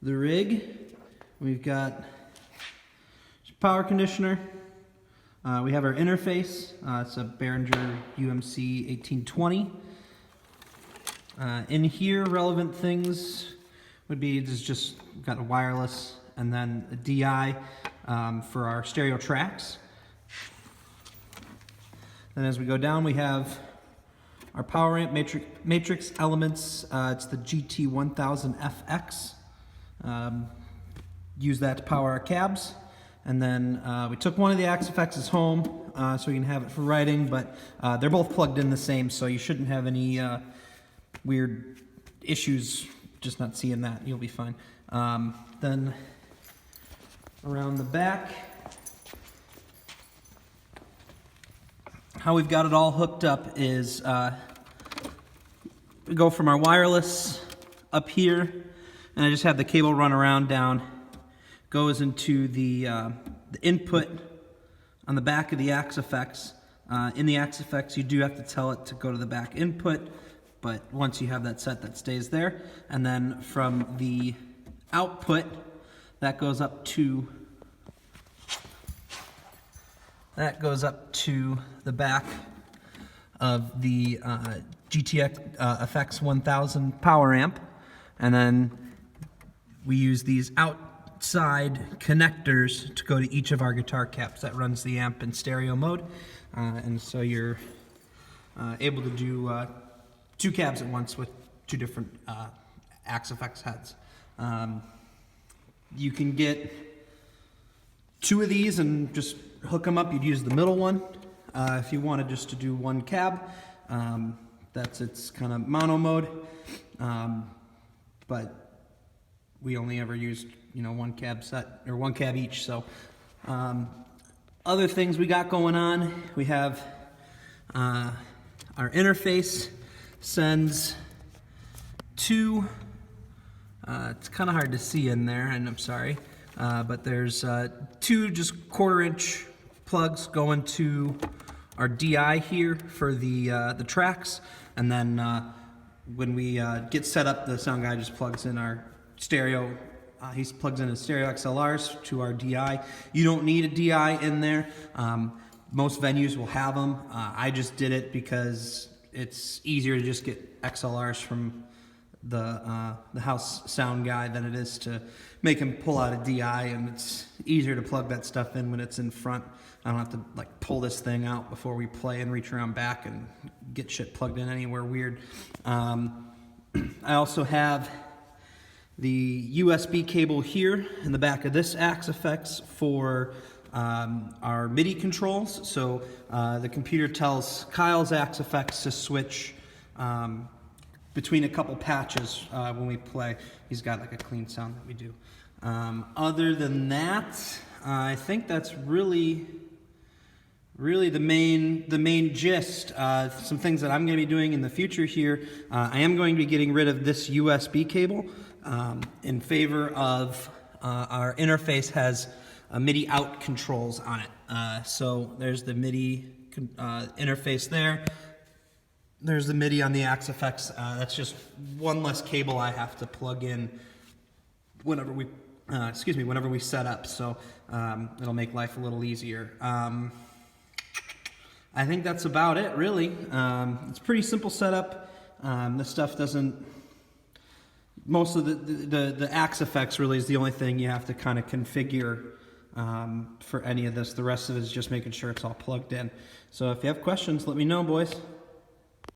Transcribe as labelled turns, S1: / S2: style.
S1: the rig. We've got power conditioner. We have our interface. It's a Behringer UMC 1820. In here, relevant things would be just got a wireless and then a DI for our stereo tracks. Then as we go down, we have our power amp matrix elements. It's the GT1000FX. Use that to power our cabs. And then we took one of the AXFXs home so we can have it for writing, but they're both plugged in the same, so you shouldn't have any weird issues just not seeing that. You'll be fine. Then around the back, how we've got it all hooked up is we go from our wireless up here, and I just have the cable run around down, goes into the input on the back of the AXFX. In the AXFX, you do have to tell it to go to the back input, but once you have that set, that stays there. And then from the output, that goes up to the back of the GTX 1000 power amp, and then we use these outside connectors to go to each of our guitar caps. That runs the amp in stereo mode, and so you're able to do 2 cabs at once with 2 different AXFX heads. You can get 2 of these and just hook them up. You'd use the middle one. If you wanted just to do 1 cab, that's its kind of mono mode. But we only ever used, 1 cab set, or 1 cab each. So other things we got going on, we have our interface sends 2, it's kind of hard to see in there, and I'm sorry, but there's 2 just 1/4-inch plugs going to our DI here for the tracks, and then when we get set up, the sound guy just plugs in our stereo. He plugs in his stereo XLRs to our DI. You don't need a DI in there. Most venues will have them. I just did it because it's easier to just get XLRs from the house sound guy than it is to make him pull out a DI, and it's easier to plug that stuff in when it's in front. I don't have to pull this thing out before we play and reach around back and get shit plugged in anywhere weird. I also have the USB cable here in the back of this AXFX for our MIDI controls. So the computer tells Kyle's AXFX to switch between a couple patches when we play. He's got a clean sound that we do. Other than that, I think that's really the main gist. Some things that I'm going to be doing in the future here. I am going to be getting rid of this USB cable in favor of our interface has MIDI out controls on it. So there's the MIDI interface there. There's the MIDI on the AXFX. That's just one less cable I have to plug in whenever we set up. So it'll make life a little easier. I think that's about it, really. It's a pretty simple setup. This stuff doesn't. Most of the AXFX really is the only thing you have to kind of configure for any of this. The rest of it is just making sure it's all plugged in. So if you have questions, let me know, boys.